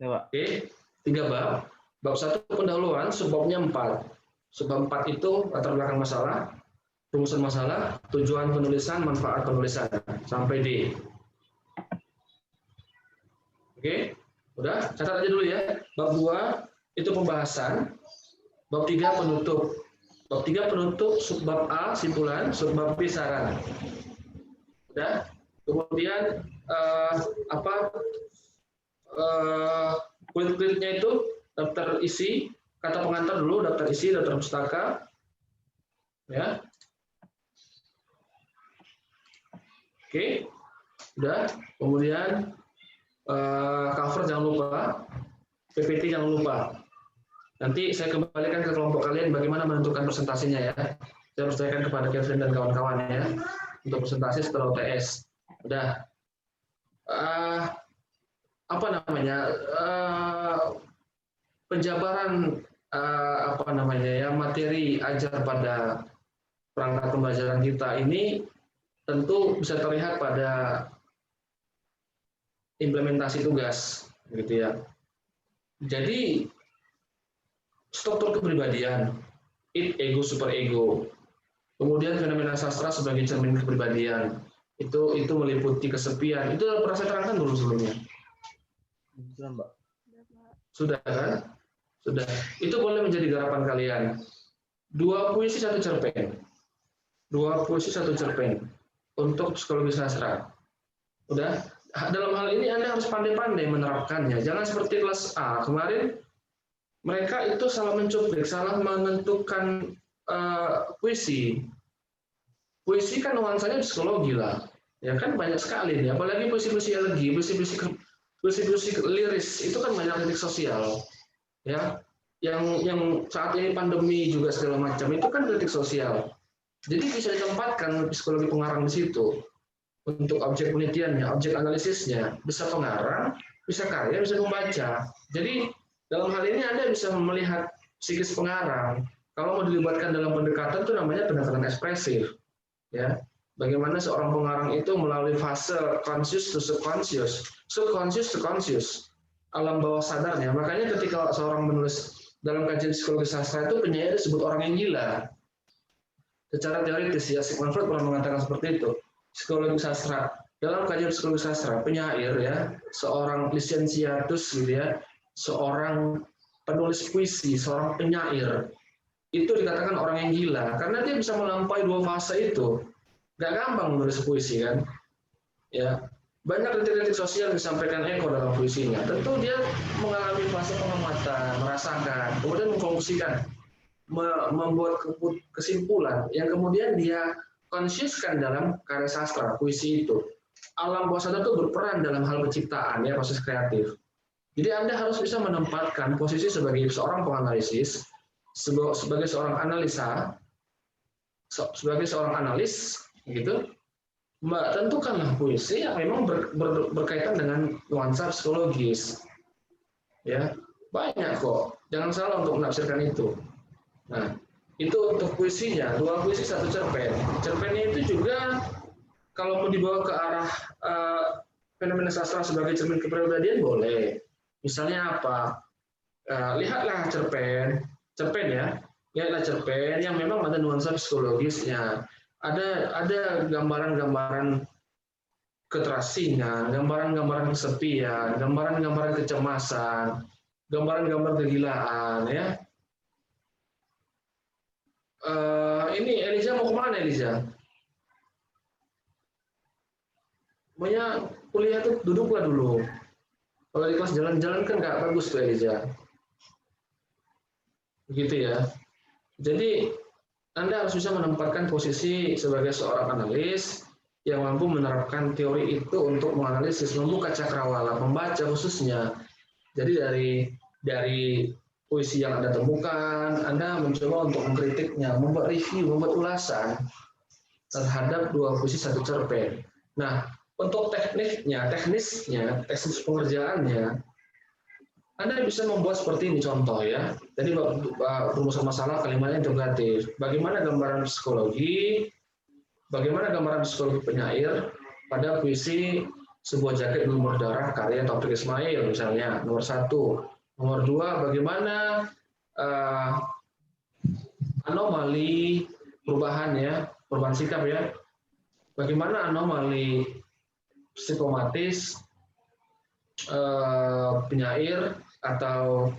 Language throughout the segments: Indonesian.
Ya, Pak. Oke, 3 bab. Bab 1 pendahuluan, subbabnya 4. Subbab 4 itu latar belakang masalah, rumusan masalah, tujuan penulisan, manfaat penulisan, sampai D. Oke, udah, catat aja dulu ya. Bab 2 itu pembahasan, bab 3 penutup. Bab 3 penutup, subbab A simpulan, subbab B saran. Udah. Kemudian kulit-kulitnya itu daftar isi, kata pengantar dulu, daftar isi, daftar pustaka, ya. Oke, udah. Kemudian cover jangan lupa, PPT jangan lupa. Nanti saya kembalikan ke kelompok kalian bagaimana menentukan presentasinya ya. Saya percayakan kepada Kevin dan kawan-kawan ya untuk presentasi setelah UTS. Udah. Apa namanya? Penjabaran apa namanya ya, materi ajar pada perangkat pembelajaran kita ini tentu bisa terlihat pada implementasi tugas, gitu ya. Jadi struktur kepribadian, id, ego, super ego, kemudian fenomena sastra sebagai cermin kepribadian, itu meliputi kesepian. Itu pernah saya terangkan dulu sebelumnya. Sudah, Mbak. Sudah kan? Sudah. Itu boleh menjadi garapan kalian. 2 puisi 1 cerpen. 2 puisi 1 cerpen untuk psikologi sastra. Udah. Dalam hal ini Anda harus pandai-pandai menerapkannya. Jangan seperti kelas A kemarin, mereka itu salah mencuplik, salah menentukan puisi. Puisi kan nuansanya psikologi lah, ya kan banyak sekali nih. Apalagi puisi-puisi elegi, puisi-puisi liris itu kan banyak kritik sosial, ya. Yang saat ini pandemi juga segala macam itu kan kritik sosial. Jadi bisa ditempatkan psikologi pengarang di situ. Untuk objek penelitiannya, objek analisisnya, bisa pengarang, bisa karya, bisa membaca. Jadi dalam hal ini Anda bisa melihat psikis pengarang. Kalau mau dilibatkan dalam pendekatan itu namanya pendekatan ekspresif. Ya, bagaimana seorang pengarang itu melalui fase conscious to subconscious, subconscious to conscious, alam bawah sadarnya. Makanya ketika seorang menulis dalam kajian psikologi sastra itu penyair disebut orang yang gila. Secara teoritis ya, Sigmund Freud pernah mengatakan seperti itu. Psikologi sastra, dalam kajian psikologi sastra, penyair ya, seorang lisensiatus gitu ya, seorang penulis puisi, seorang penyair, itu dikatakan orang yang gila karena dia bisa melampaui 2 fase itu. Gak gampang menulis puisi kan, ya. Banyak kritik-kritik sosial yang disampaikan Eko dalam puisinya. Tentu dia mengalami fase pengamatan, merasakan, kemudian mengkonklusikan, membuat kesimpulan yang kemudian dia konsisten dalam karya sastra, puisi itu. Alam bawah sadar itu berperan dalam hal penciptaan, ya, proses kreatif. Jadi Anda harus bisa menempatkan posisi sebagai seorang penganalisis, sebagai seorang analisa, sebagai seorang analis, gitu. Mbak, tentukanlah puisi yang memang berkaitan dengan nuansa psikologis. Ya, banyak kok. Jangan salah untuk menafsirkan itu. Nah, itu untuk puisinya, 2 puisi 1 cerpen. Cerpennya itu juga kalau mau dibawa ke arah fenomena sastra sebagai cermin kepribadian boleh. Misalnya apa? Lihatlah cerpen ya. Lihatlah cerpen yang memang ada nuansa psikologisnya. Ada gambaran-gambaran keterasingan, gambaran-gambaran kesepian, gambaran-gambaran kecemasan, gambaran-gambaran kegilaan ya. Ini Eliza mau kemana Eliza? Pokoknya kuliah tuh duduklah dulu. Kalau di kelas jalan-jalan kan nggak bagus tuh Eliza. Begitu ya. Jadi Anda harus bisa menempatkan posisi sebagai seorang analis yang mampu menerapkan teori itu untuk menganalisis, membuka cakrawala, membaca khususnya. Jadi dari puisi yang Anda temukan, Anda mencoba untuk mengkritiknya, membuat review, membuat ulasan terhadap 2 puisi 1 cerpen. Nah, untuk teknisnya, teknis pengerjaannya, Anda bisa membuat seperti ini contoh ya. Jadi rumusan masalah kalimatnya integratif. Bagaimana gambaran psikologi penyair pada puisi sebuah jaket nomor darah karya Taufik Ismail misalnya, nomor 1. Nomor 2, bagaimana anomali perubahan sikap ya. Bagaimana anomali psikomatis penyair atau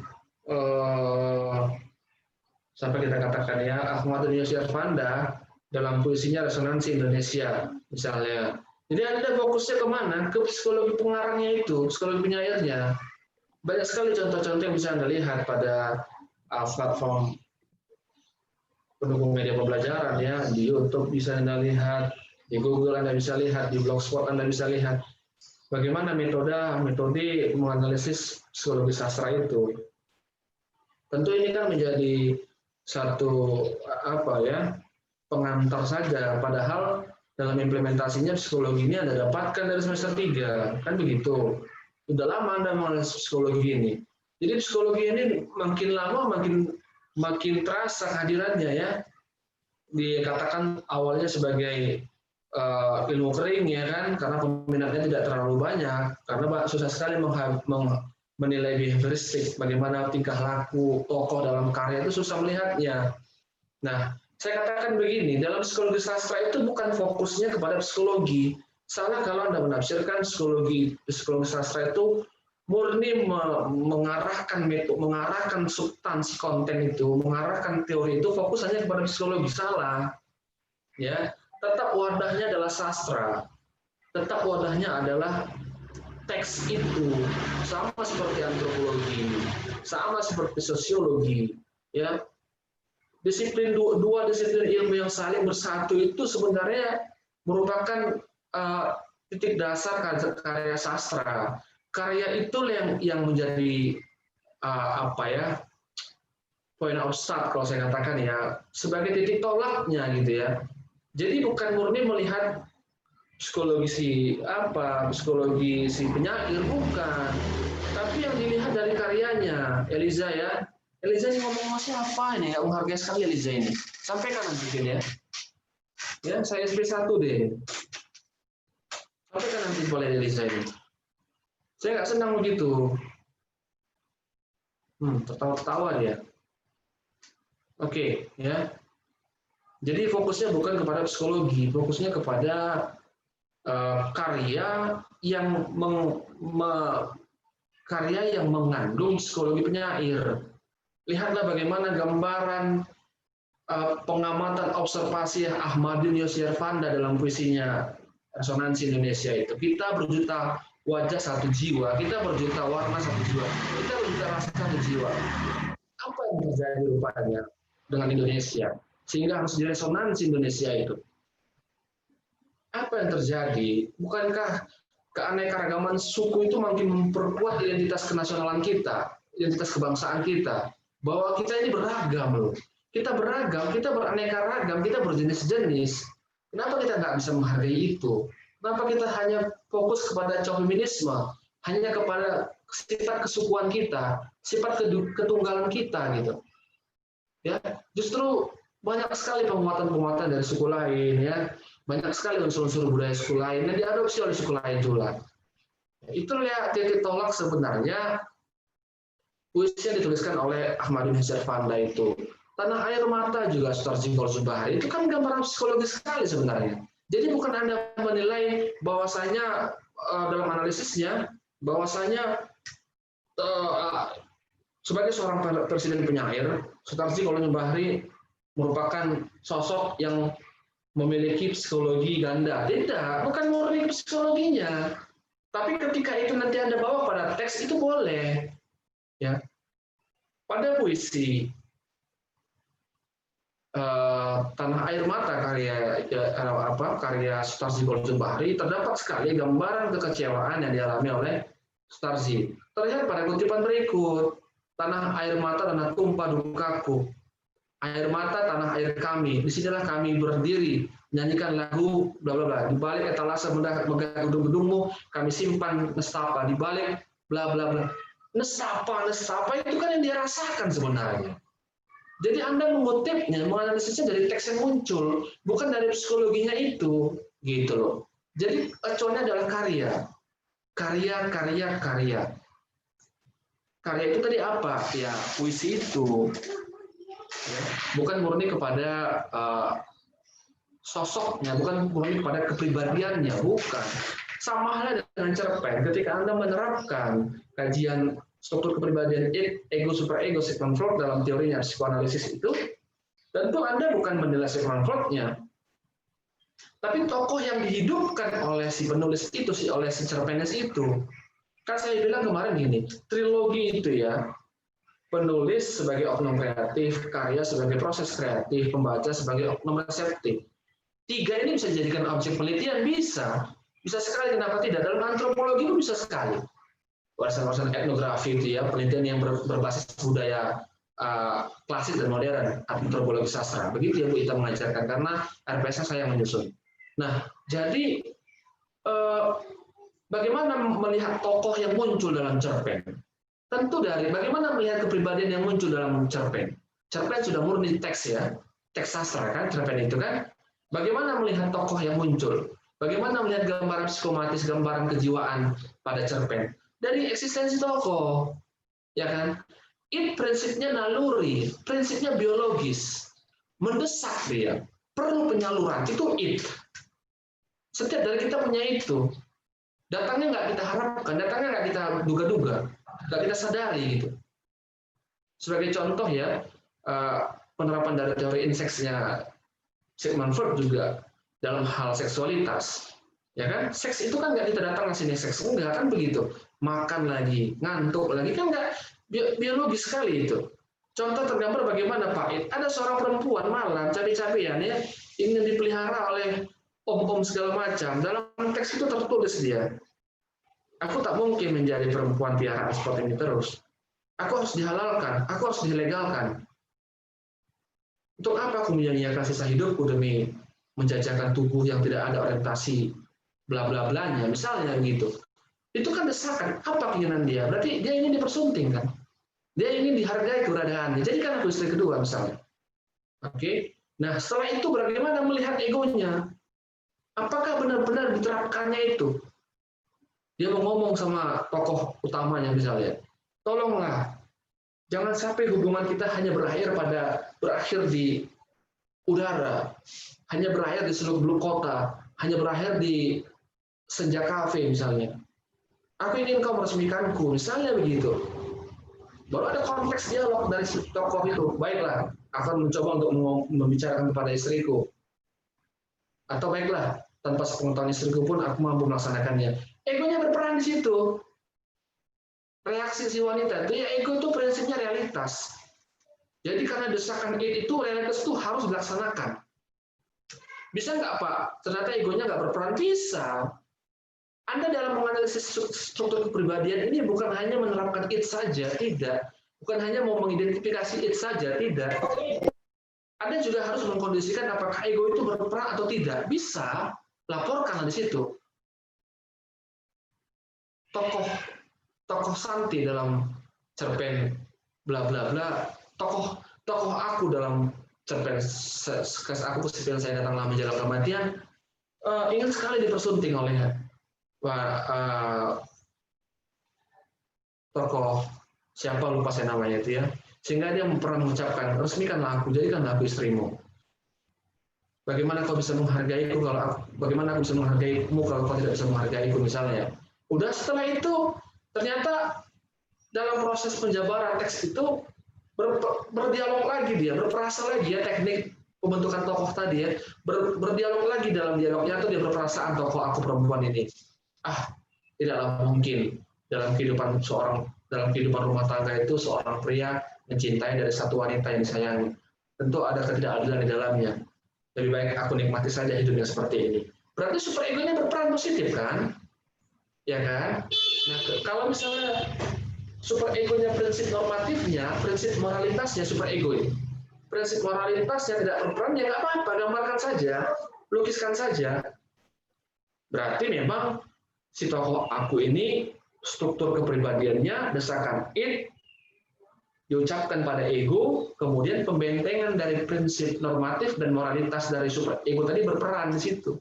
sampai kita katakan ya Ahmadiyun Yosef Fanda dalam puisinya Resonansi Indonesia misalnya. Jadi Anda fokusnya kemana? Ke psikologi pengarangnya itu, psikologi penyairnya. Banyak sekali contoh-contoh yang bisa Anda lihat pada platform pendukung media pembelajaran ya, di YouTube bisa Anda lihat, di Google Anda bisa lihat, di Blogspot Anda bisa lihat bagaimana metode menganalisis psikologi sastra itu. Tentu ini kan menjadi satu pengantar saja, padahal dalam implementasinya psikologi ini Anda dapatkan dari semester 3, kan begitu. Sudah lama Anda menganalisis psikologi ini. Jadi psikologi ini makin lama makin terasa kehadirannya ya. Dikatakan awalnya sebagai ilmu kering ya kan, karena peminatnya tidak terlalu banyak, karena susah sekali menilai behavioristik, bagaimana tingkah laku tokoh dalam karya itu susah melihatnya. Nah, saya katakan begini, dalam psikologi sastra itu bukan fokusnya kepada psikologi. Salah kalau Anda menafsirkan psikologi sastra itu murni mengarahkan substansi konten itu, mengarahkan teori itu fokus hanya kepada psikologi. Salah. Ya, tetap wadahnya adalah sastra. Tetap wadahnya adalah teks itu, sama seperti antropologi, sama seperti sosiologi, ya. Dua disiplin ilmu yang saling bersatu itu sebenarnya merupakan titik dasar karya sastra. Karya itu yang menjadi point of start kalau saya katakan ya, sebagai titik tolaknya gitu ya. Jadi bukan murni melihat psikologi si penyair, bukan, tapi yang dilihat dari karyanya. Eliza ya, Eliza ini ngomong siapa ini ya, menghargai sekali Eliza ini. Sampaikan nanti ya. Ya, saya SP1 deh. Sampaikan nanti boleh Eliza ini. Saya nggak senang begitu. Tertawa-tawa dia. Oke, ya. Jadi fokusnya bukan kepada psikologi, fokusnya kepada karya yang mengandung psikologi penyair. Lihatlah bagaimana gambaran pengamatan observasi Ahmadiyun Yosef Fanda dalam puisinya Resonansi Indonesia itu. Kita berjuta wajah satu jiwa, kita berjuta warna satu jiwa, kita berjuta rasa satu jiwa. Apa yang terjadi rupanya dengan Indonesia sehingga harus diresonansi Indonesia itu? Apa yang terjadi? Bukankah keanekaragaman suku itu makin memperkuat identitas kenasionalan kita, identitas kebangsaan kita, bahwa kita ini beragam loh. Kita beragam, kita beraneka ragam, kita berjenis-jenis. Kenapa kita nggak bisa menghargai itu? Kenapa kita hanya fokus kepada feminisme, hanya kepada sifat kesukuan kita, sifat ketunggalan kita gitu? Ya, justru banyak sekali penguatan-penguatan dari suku lain ya. Banyak sekali unsur-unsur budaya suku lain yang diadopsi oleh suku lain juga. Itu ya titik tolak sebenarnya puisi yang dituliskan oleh Ahmadiyun Yosef Fanda itu. Tanah Air Mata juga Sutarji Qolsubahri itu kan gambaran psikologis sekali sebenarnya. Jadi bukan Anda menilai bahwasanya dalam analisisnya bahwasanya sebagai seorang presiden penyair, Sutarji Qolsubahri merupakan sosok yang memiliki psikologi ganda. Tidak, bukan murni psikologinya. Tapi ketika itu nanti Anda bawa pada teks itu boleh. Ya. Pada puisi Tanah Air Mata karya Sutarji Qolsubahri terdapat sekali gambaran kekecewaan yang dialami oleh Sutarji. Terlihat pada kutipan berikut, tanah air mata tanah tumpah dukaku. Air mata tanah air kami, disinilah kami berdiri, menyanyikan lagu bla bla bla. Di balik etalase megah gedung-gedungmu, kami simpan nestapa. Di balik bla bla bla. Nestapa itu kan yang dia rasakan sebenarnya. Jadi Anda mengutipnya, menganalisisnya dari teks yang muncul, bukan dari psikologinya itu, gitu loh. Jadi acuannya adalah karya. Karya. Karya itu tadi apa? Ya, puisi itu. Ya, bukan murni kepada sosoknya, bukan murni kepada kepribadiannya, bukan. Sama halnya dengan cerpen. Ketika Anda menerapkan kajian struktur kepribadian ego, superego, Sigmund Freud dalam teorinya psikoanalisis itu, tentu Anda bukan menilai Sigmund Freud-nya, tapi tokoh yang dihidupkan oleh si penulis itu, oleh si cerpenis itu. Kan saya bilang kemarin gini, trilogi itu ya, penulis sebagai oknum kreatif, karya sebagai proses kreatif, pembaca sebagai oknum reseptif. Tiga ini bisa dijadikan objek penelitian, bisa sekali, kenapa tidak? Dalam antropologi itu bisa sekali. Warisan-warisan etnografi itu ya, penelitian yang berbasis budaya klasik dan modern, antropologi sastra. Begitu ya Bu Ita mengajarkan, karena RPS saya yang menyusun. Nah, jadi bagaimana melihat tokoh yang muncul dalam cerpen? Tentu dari bagaimana melihat kepribadian yang muncul dalam cerpen. Cerpen sudah murni teks ya, teks sastra kan, cerpen itu kan. Bagaimana melihat tokoh yang muncul? Bagaimana melihat gambaran psikomatis, gambaran kejiwaan pada cerpen? Dari eksistensi tokoh, ya kan? Ini prinsipnya naluri, prinsipnya biologis, mendesak dia, perlu penyaluran, itu it. Setiap dari kita punya itu. Datangnya nggak kita harapkan, datangnya nggak kita duga-duga, nggak kita sadari gitu. Sebagai contoh ya, penerapan dari teori inseksnya Sigmund Freud juga dalam hal seksualitas, ya kan? Seks itu kan nggak kita datang sini seks, enggak kan begitu. Makan lagi, ngantuk lagi kan nggak, biologis sekali itu. Contoh tergambar bagaimana Pak? Ada seorang perempuan malam cabai-cabian ya, ingin dipelihara oleh om-om segala macam. Dalam teks itu tertulis dia, aku tak mungkin menjadi perempuan piaraan seperti ini terus. Aku harus dihalalkan, aku harus dilegalkan. Untuk apa aku menyanyiakan sisa hidupku demi menjajakan tubuh yang tidak ada orientasi bla bla blanya, misalnya gitu. Itu kan desakan. Apa keinginan dia? Berarti dia ingin dipersunting kan? Dia ingin dihargai keberadaannya. Jadi kan aku istri kedua misalnya. Oke. Nah, setelah itu bagaimana melihat egonya? Apakah benar-benar diterapkannya itu? Dia mau ngomong sama tokoh utamanya misalnya, tolonglah, jangan sampai hubungan kita hanya berakhir di udara, hanya berakhir di seluk-beluk kota, hanya berakhir di senja kafe misalnya. Aku ingin kau meresmikanku, misalnya begitu. Baru ada konteks dialog dari tokoh itu. Baiklah, akan mencoba untuk membicarakan kepada istriku. Atau baiklah, tanpa sepengetahuan istriku pun aku mampu melaksanakannya. Egonya berperan di situ. Reaksi si wanita itu ya, ego itu prinsipnya realitas. Jadi karena desakan itu realitas itu harus dilaksanakan. Bisa nggak Pak? Ternyata egonya nggak berperan. Bisa. Anda dalam menganalisis struktur kepribadian ini bukan hanya menerapkan it saja, tidak. Bukan hanya mau mengidentifikasi it saja, tidak. Anda juga harus mengkondisikan apakah ego itu berperan atau tidak. Bisa, laporkan di situ. Tokoh Santi dalam cerpen bla bla bla, tokoh aku dalam cerpen aku persepsian saya datanglah menjelang kematian, ingin sekali dipersunting oleh tokoh siapa lupa saya namanya itu ya, sehingga dia pernah mengucapkan, resmikanlah aku, jadikanlah aku istrimu. Bagaimana kau bisa menghargaiku bagaimana aku bisa menghargaimu kalau kau tidak bisa menghargaiku misalnya. Udah setelah itu ternyata dalam proses penjabaran teks itu berdialog lagi dia, berperasa lagi ya, teknik pembentukan tokoh tadi ya, berdialog lagi dalam dialognya itu dia berperasaan tokoh aku perempuan ini. Tidaklah mungkin dalam kehidupan rumah tangga itu seorang pria mencintai dari satu wanita yang disayangi. Tentu ada ketidakadilan di dalamnya. Lebih baik aku nikmati saja hidupnya seperti ini. Berarti super egonya berperan positif kan? Ya kan? Nah, kalau misalnya super egonya prinsip normatifnya, prinsip moralitasnya super ego ini. Prinsip moralitasnya tidak berperan, ya nggak apa-apa, gambarkan saja, lukiskan saja. Berarti memang si tokoh aku ini struktur kepribadiannya desakan it diucapkan pada ego, kemudian pembentengan dari prinsip normatif dan moralitas dari super ego tadi berperan di situ.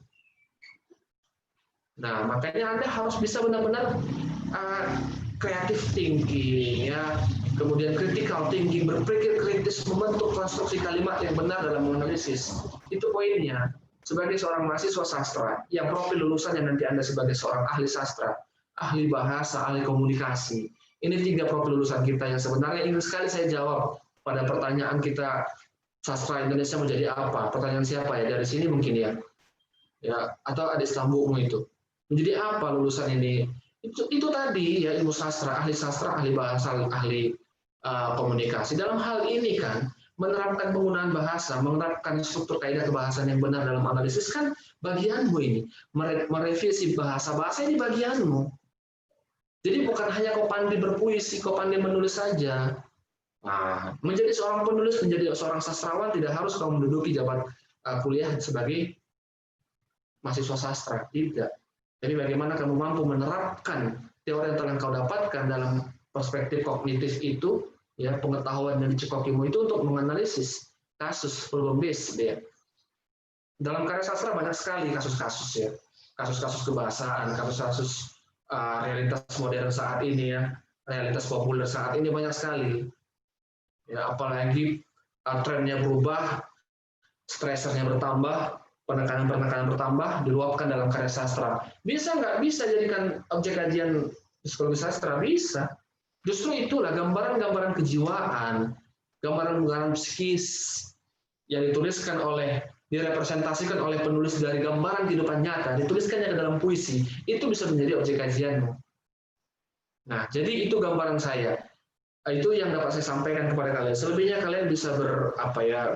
Nah, makanya Anda harus bisa benar-benar creative thinking, ya, kemudian critical thinking, berpikir kritis, membentuk konstruksi kalimat yang benar dalam menganalisis. Itu poinnya. Sebagai seorang mahasiswa sastra, yang profil lulusannya nanti Anda sebagai seorang ahli sastra, ahli bahasa, ahli komunikasi. Ini 3 profil lulusan kita yang sebenarnya ingin sekali saya jawab pada pertanyaan kita, sastra Indonesia menjadi apa? Pertanyaan siapa ya? Dari sini mungkin ya. Ya, atau ada Islambukmu itu. Menjadi apa lulusan ini? Itu tadi ya, ilmu sastra, ahli bahasa, ahli komunikasi. Dalam hal ini kan menerapkan penggunaan bahasa, menerapkan struktur kaidah kebahasaan yang benar dalam analisis kan bagianmu ini. Merevisi bahasa ini bagianmu. Jadi bukan hanya kau pandai berpuisi, kau pandai menulis saja. Nah, menjadi seorang penulis, menjadi seorang sastrawan tidak harus kau menduduki jabat kuliah sebagai mahasiswa sastra, tidak. Jadi bagaimana kamu mampu menerapkan teori yang telah kau dapatkan dalam perspektif kognitif itu, ya, pengetahuan dan cekokimu itu untuk menganalisis kasus problem based, ya. Dalam karya sastra banyak sekali kasus-kasus, ya, kasus-kasus kebahasaan, kasus-kasus realitas modern saat ini, ya, realitas populer saat ini banyak sekali. Ya, apalagi trennya berubah, stresernya bertambah, penekanan-penekanan bertambah, diluapkan dalam karya sastra. Bisa nggak bisa jadikan objek kajian psikologi sastra? Bisa. Justru itulah gambaran-gambaran kejiwaan, gambaran-gambaran psikis yang dituliskan oleh, direpresentasikan oleh penulis dari gambaran kehidupan nyata, dituliskannya ke dalam puisi, itu bisa menjadi objek kajianmu. Nah, jadi itu gambaran saya. Itu yang dapat saya sampaikan kepada kalian. Selebihnya kalian bisa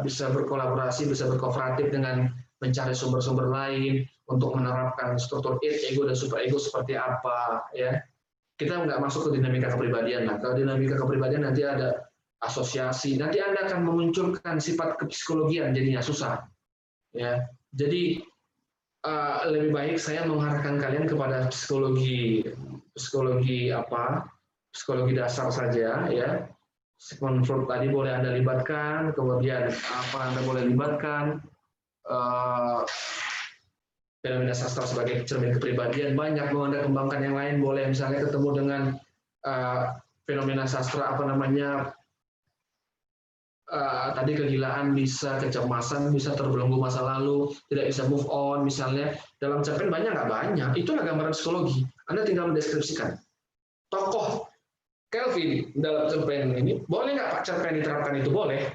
bisa berkolaborasi, bisa berkooperatif dengan mencari sumber-sumber lain untuk menerapkan struktur ego dan superego seperti apa, ya. Kita nggak masuk ke dinamika kepribadian lah. Kalau dinamika kepribadian nanti ada asosiasi, nanti Anda akan memunculkan sifat kepsikologian, jadinya susah, ya. Jadi lebih baik saya mengarahkan kalian kepada psikologi dasar saja, ya. Sigmund Freud tadi boleh Anda libatkan, kemudian apa Anda boleh libatkan, fenomena sastra sebagai cermin kepribadian, banyak mau Anda kembangkan yang lain, boleh misalnya ketemu dengan fenomena sastra tadi kegilaan, bisa kecemasan, bisa terbelenggu masa lalu, tidak bisa move on, misalnya dalam cerpen banyak nggak banyak, itulah gambaran psikologi. Anda tinggal mendeskripsikan tokoh Kelvin dalam cerpen ini, boleh nggak Pak cerpen diterapkan itu? Boleh.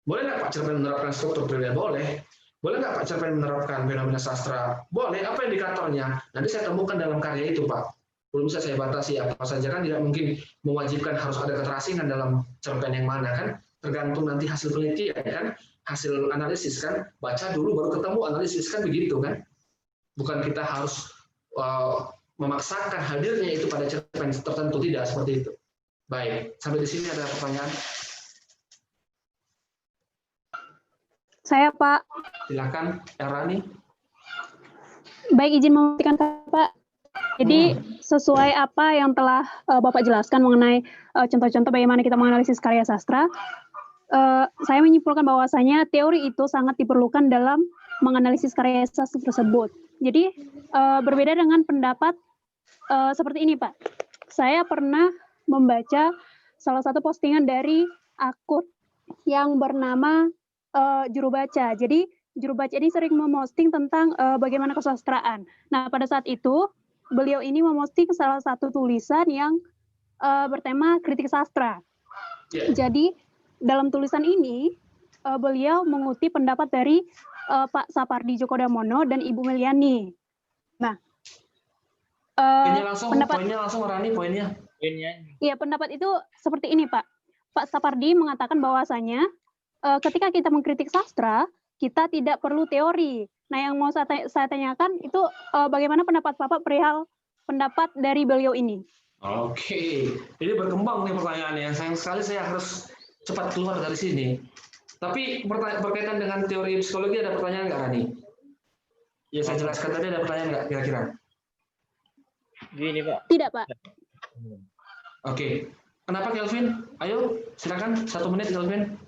Boleh nggak Pak cerpen menerapkan struktur kepribadian? Boleh. Boleh nggak Pak cerpen menerapkan fenomena sastra? Boleh. Apa indikatornya? Nanti saya temukan dalam karya itu, Pak. Belum bisa saya batasi apa saja, kan tidak mungkin mewajibkan harus ada keterasingan dalam cerpen yang mana, kan? Tergantung nanti hasil penelitian, kan? Hasil analisis, kan? Baca dulu baru ketemu, analisis, kan begitu, kan? Bukan kita harus memaksakan hadirnya itu pada cerpen tertentu, tidak seperti itu. Baik, sampai di sini ada pertanyaan? Saya, Pak. Silakan, Erani. Baik, izin membuktikan, Pak. Jadi sesuai apa yang telah Bapak jelaskan mengenai contoh-contoh bagaimana kita menganalisis karya sastra, saya menyimpulkan bahwasanya teori itu sangat diperlukan dalam menganalisis karya sastra tersebut. Jadi berbeda dengan pendapat seperti ini, Pak. Saya pernah membaca salah satu postingan dari akun yang bernama Juru Baca. Jadi Juru Baca ini sering memosting tentang bagaimana kesastraan. Nah, pada saat itu beliau ini memosting salah satu tulisan yang bertema kritik sastra. Jadi dalam tulisan ini beliau mengutip pendapat dari Pak Sapardi Djoko Damono dan Ibu Meliani. Nah, poinnya langsung Rani, poinnya. Iya, pendapat itu seperti ini, Pak. Pak Sapardi mengatakan bahwasanya ketika kita mengkritik sastra, kita tidak perlu teori. Nah, yang mau saya tanyakan itu bagaimana pendapat Bapak perihal pendapat dari beliau ini? Oke, ini berkembang nih pertanyaannya. Sayang sekali saya harus cepat keluar dari sini. Tapi berkaitan dengan teori psikologi ada pertanyaan nggak, Rani? Ya, saya jelaskan tadi, ada pertanyaan nggak kira-kira? Gini, Pak. Tidak, Pak. Oke. Kenapa, Kelvin? Ayo, silakan. 1 menit, Kelvin.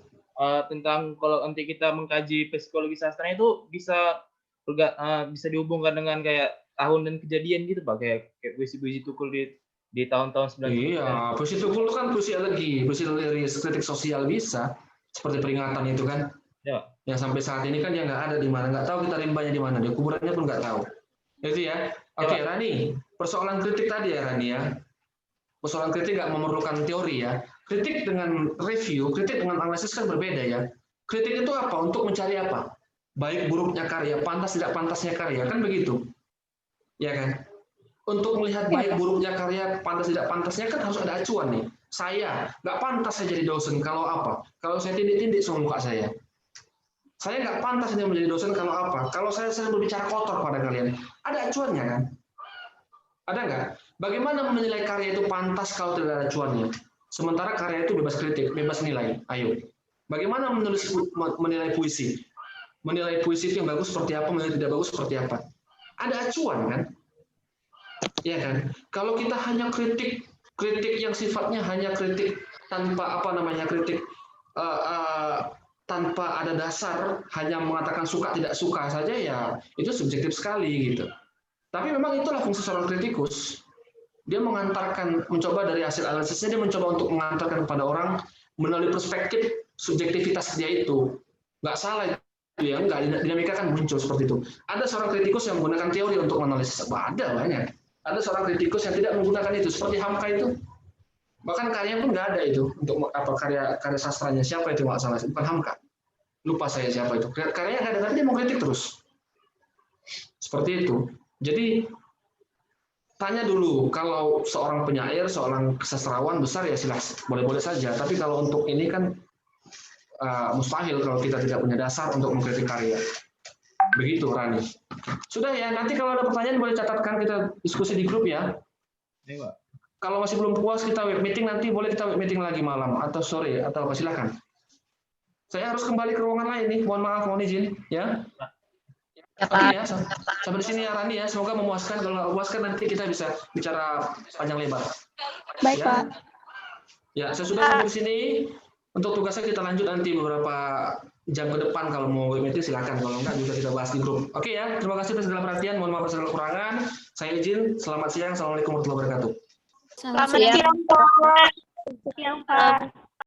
Tentang kalau nanti kita mengkaji psikologi sastra itu bisa dihubungkan dengan kayak tahun dan kejadian gitu Pak, kayak puisi-puisi Tukul di tahun-tahun 90-an. Iya, puisi Tukul itu kan puisi elegi, puisi liris, kritik sosial bisa, seperti peringatan itu kan. Ya, Yang sampai saat ini kan dia nggak ada di mana, nggak tahu kita rimbanya di mana, dia kuburannya pun nggak tahu. Itu ya. Oke, Ya. Rani, persoalan kritik tadi ya Rani ya. Persoalan kritik nggak memerlukan teori ya. Kritik dengan review, kritik dengan analisis kan berbeda ya. Kritik itu apa? Untuk mencari apa? Baik buruknya karya, pantas tidak pantasnya karya, kan begitu. Ya kan? Untuk melihat baik buruknya karya, pantas tidak pantasnya kan harus ada acuan nih. Saya nggak pantas saya jadi dosen kalau apa? Kalau saya tindik-tindik sama muka saya. Saya nggak pantas ini menjadi dosen kalau apa? Kalau saya sering berbicara kotor pada kalian. Ada acuannya kan? Ada nggak? Bagaimana menilai karya itu pantas kalau tidak ada acuannya? Sementara karya itu bebas kritik, bebas nilai. Ayo. Bagaimana menilai puisi? Menilai puisi itu yang bagus seperti apa, menilai tidak bagus seperti apa? Ada acuan kan? Ya kan? Kalau kita hanya kritik yang sifatnya hanya kritik tanpa kritik tanpa ada dasar, hanya mengatakan suka tidak suka saja ya itu subjektif sekali gitu. Tapi memang itulah fungsi seorang kritikus. Dia mencoba dari hasil analisisnya, dia mencoba untuk mengantarkan kepada orang melalui perspektif subjektivitas dia itu. Nggak salah itu ya, nggak, dinamika kan muncul seperti itu. Ada seorang kritikus yang menggunakan teori untuk menganalisis, ada banyak. Ada seorang kritikus yang tidak menggunakan itu, seperti Hamka itu. Bahkan karyanya pun nggak ada itu untuk apa karya sastranya, siapa itu nggak salah, bukan Hamka. Lupa saya siapa itu. Karyanya nggak ada, tapi dia mau kritik terus. Seperti itu. Jadi tanya dulu, kalau seorang penyair, seorang sastrawan besar ya silahkan, boleh-boleh saja. Tapi kalau untuk ini kan mustahil kalau kita tidak punya dasar untuk mengkritik karya. Begitu, Rani. Sudah ya, nanti kalau ada pertanyaan boleh catatkan, kita diskusi di grup ya. Iya, Pak. Kalau masih belum puas kita web meeting, nanti boleh kita web meeting lagi malam atau sore atau apa, silakan. Saya harus kembali ke ruangan lain nih, mohon maaf, mohon izin ya. Oke ya, sampai di sini ya Rani ya. Semoga memuaskan. Kalau nggak memuaskan nanti kita bisa bicara panjang lebar. Baik, Ya. Pak. Ya, saya sudah sampai di sini. Untuk tugasnya kita lanjut nanti beberapa jam ke depan. Kalau mau web meeting silakan. Kalau enggak juga kita bahas di grup. Oke ya, terima kasih atas segala perhatian. Mohon maaf atas segala kekurangan. Saya izin. Selamat siang. Assalamualaikum warahmatullahi wabarakatuh. Selamat siang, Pak. Selamat siang, Pak.